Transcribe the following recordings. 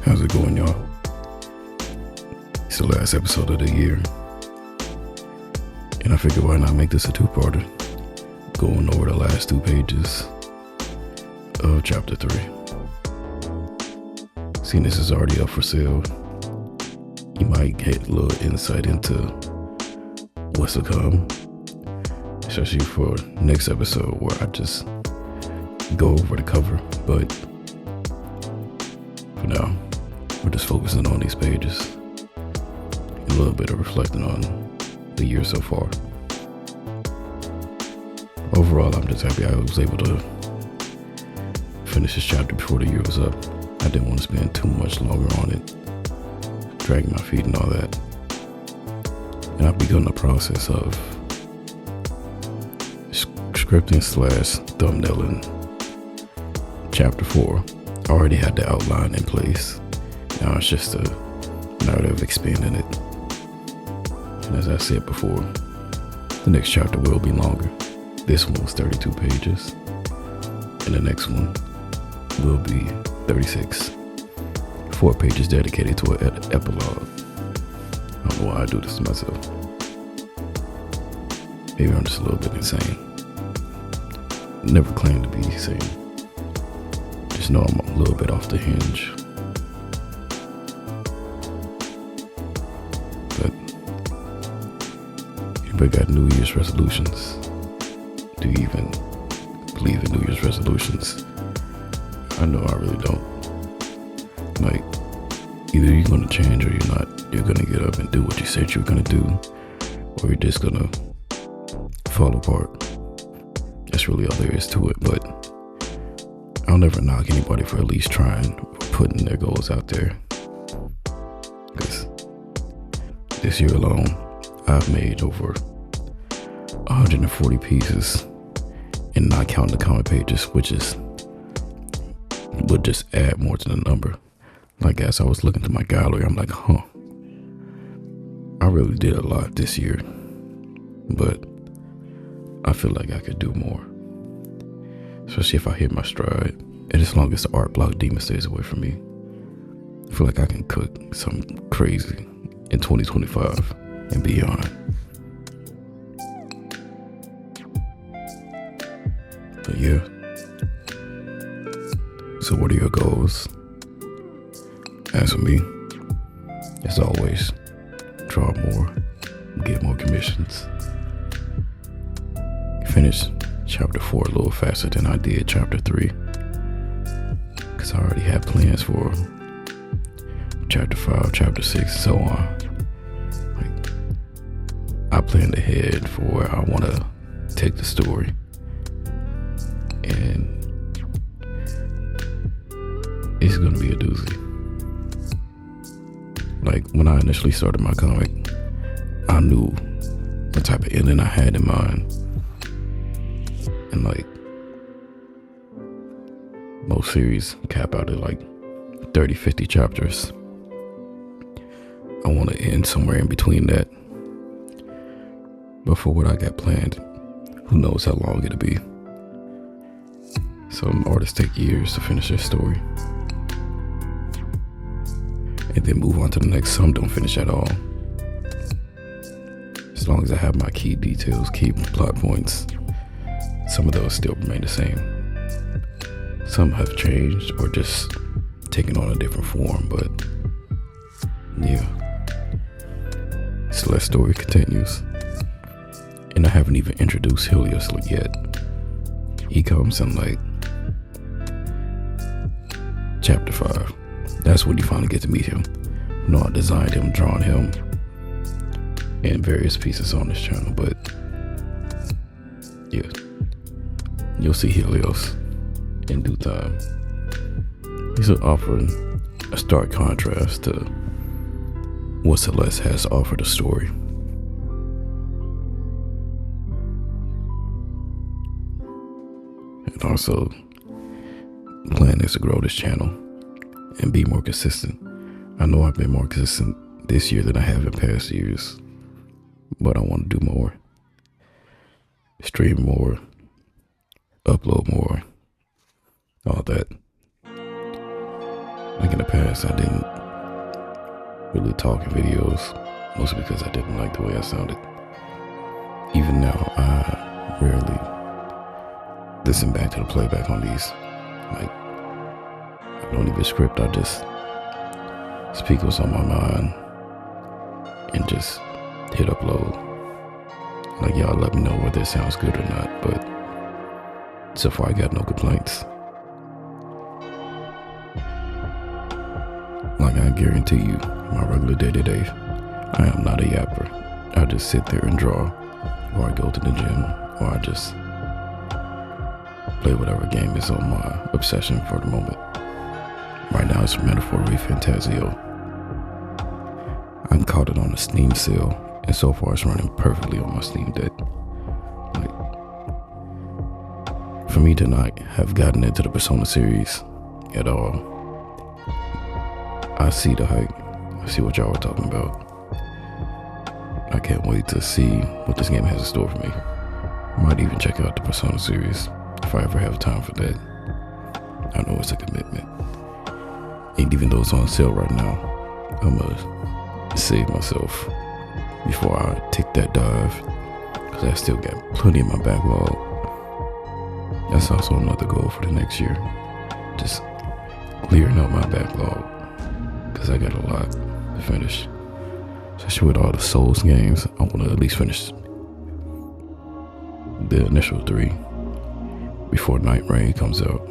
How's it going, y'all? It's the last episode of the year, and I figured why not make this a two-parter, going over the last 2 pages of chapter 3. Seeing this is already up for sale, you might get a little insight into what's to come, especially for next episode where I just go over the cover. But for now, we're just focusing on these pages, a little bit of reflecting on the year so far. Overall, I'm just happy I was able to finish this chapter before the year was up. I didn't want to spend too much longer on it, dragging my feet and all that. And I've begun the process of scripting / thumbnailing chapter 4. I already had the outline in place. Now it's just a matter of expanding it. And as I said before, the next chapter will be longer. This one was 32 pages, and the next one will be 36. 4 pages dedicated to an epilogue. I don't know why I do this to myself. Maybe I'm just a little bit insane. Never claimed to be insane. Just know I'm a little bit off the hinge. But anybody got New Year's resolutions? Do you even believe in New Year's resolutions? I know I really don't. Like, either you're gonna change or you're not. You're gonna get up and do what you said you were gonna do, or you're just gonna fall apart. That's really all there is to it. But I'll never knock anybody for at least trying or putting their goals out there. Because this year alone, I've made over 140 pieces, and not counting the comic pages, which would just add more to the number. Like, as I was looking through my gallery, I'm like, I really did a lot this year, but I feel like I could do more, especially if I hit my stride. And as long as the art block demon stays away from me, I feel like I can cook something crazy in 2025 and beyond. But yeah. So what are your goals? As for me, as always, draw more, get more commissions. Finish chapter 4 a little faster than I did chapter 3, because I already had plans for chapter 5, chapter 6, and so on. Like, I planned ahead for where I want to take the story, and it's going to be a doozy. Like, when I initially started my comic, I knew what type of ending I had in mind. And like, most series cap out at like 30, 50 chapters. I want to end somewhere in between that. But for what I got planned, who knows how long it'll be. Some artists take years to finish their story, and then move on to the next. Some don't finish at all. As long as I have my key details, key plot points, some of those still remain the same. Some have changed or just taken on a different form, but yeah. Celeste's story continues. And I haven't even introduced Helios yet. He comes in like chapter 5. That's when you finally get to meet him. You know, I designed him, drawn him in various pieces on this channel, but yeah, you'll see Helios in due time. He's offering a stark contrast to what Celeste has to offer the story. And also, the plan is to grow this channel and be more consistent. I know I've been more consistent this year than I have in past years, but I want to do more. Stream more, upload more, all that. Like in the past, I didn't really talk in videos, mostly because I didn't like the way I sounded. Even now, I rarely listen back to the playback on these. Like, I don't even script, I just speak what's on my mind and just hit upload. Like, y'all let me know whether it sounds good or not, but so far I got no complaints. Like, I guarantee you, my regular day-to-day, I am not a yapper. I just sit there and draw, or I go to the gym, or I just play whatever game is on my obsession for the moment. Right now it's Metaphor Fantasio. I caught it on a Steam sale, and so far it's running perfectly on my Steam Deck. Like, for me to not have gotten into the Persona series at all, I see the hype. I see what y'all were talking about. I can't wait to see what this game has in store for me. I might even check out the Persona series if I ever have time for that. I know it's a commitment. And even though it's on sale right now, I'm gonna save myself before I take that dive, because I still got plenty in my backlog. That's also another goal for the next year. Just clearing out my backlog, because I got a lot to finish. Especially with all the Souls games, I want to at least finish the initial 3 before Night Rain comes out,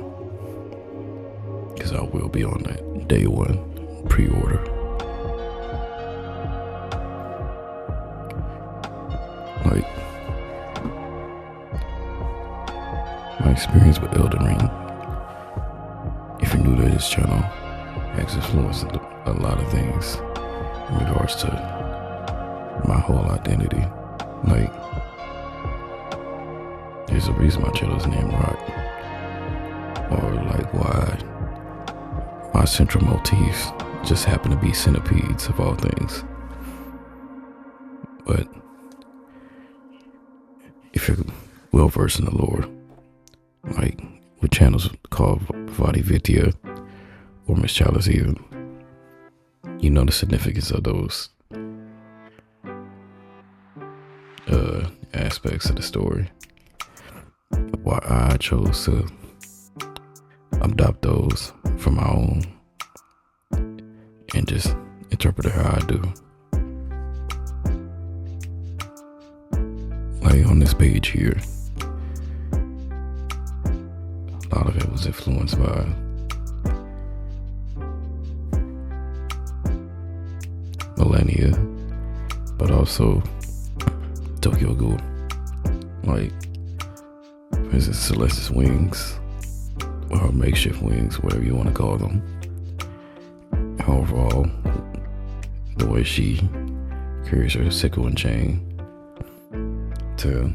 because I will be on that day 1 pre-order. Like, my experience with Elden Ring, if you're new to this channel, has influenced a lot of things in regards to my whole identity. Like, there's a reason my channel is named Rock, or like why my central motifs just happen to be centipedes of all things. But if you're well versed in the lore, like with channels called Vadi Vidya or Miss Chalice even, you know the significance of those aspects of the story. Why I chose to adopt those for my own and just interpret it how I do. Like on this page here, a lot of it was influenced by Millennia, but also Tokyo Ghoul. Like, for instance, Celeste's wings, or her makeshift wings, whatever you want to call them. Overall, the way she carries her sickle and chain to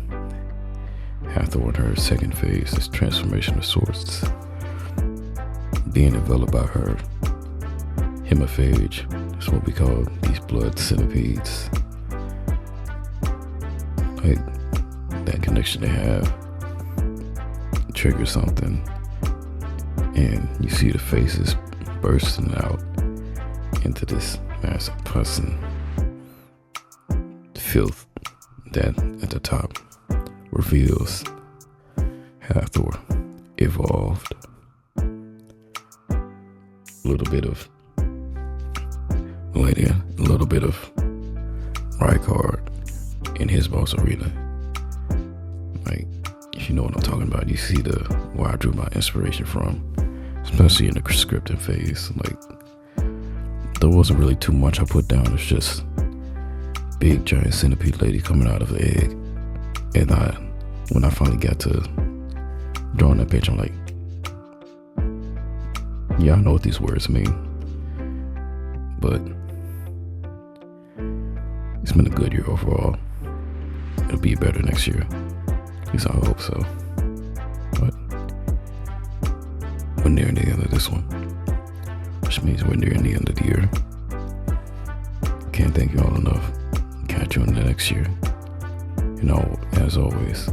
Hathor in her second phase, this transformation of sorts, being enveloped by her hemiphage, that's what we call these blood centipedes. Like, that connection they have triggers something, and you see the faces bursting out into this massive pus and filth that at the top reveals Hathor evolved. A little bit of Millennia, a little bit of Rykard in his boss arena. Like, if you know what I'm talking about, you see where I drew my inspiration from, especially in the scripting phase. Like, there wasn't really too much I put down. It's just big giant centipede lady coming out of the egg. And when I finally got to drawing that picture, I'm like, yeah, I know what these words mean. But it's been a good year overall. It'll be better next year. At least I hope so. But we're nearing the end of this one, which means we're nearing the end of the year. Can't thank you all enough. Catch you in the next year. And as always,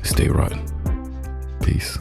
stay rotten. Peace.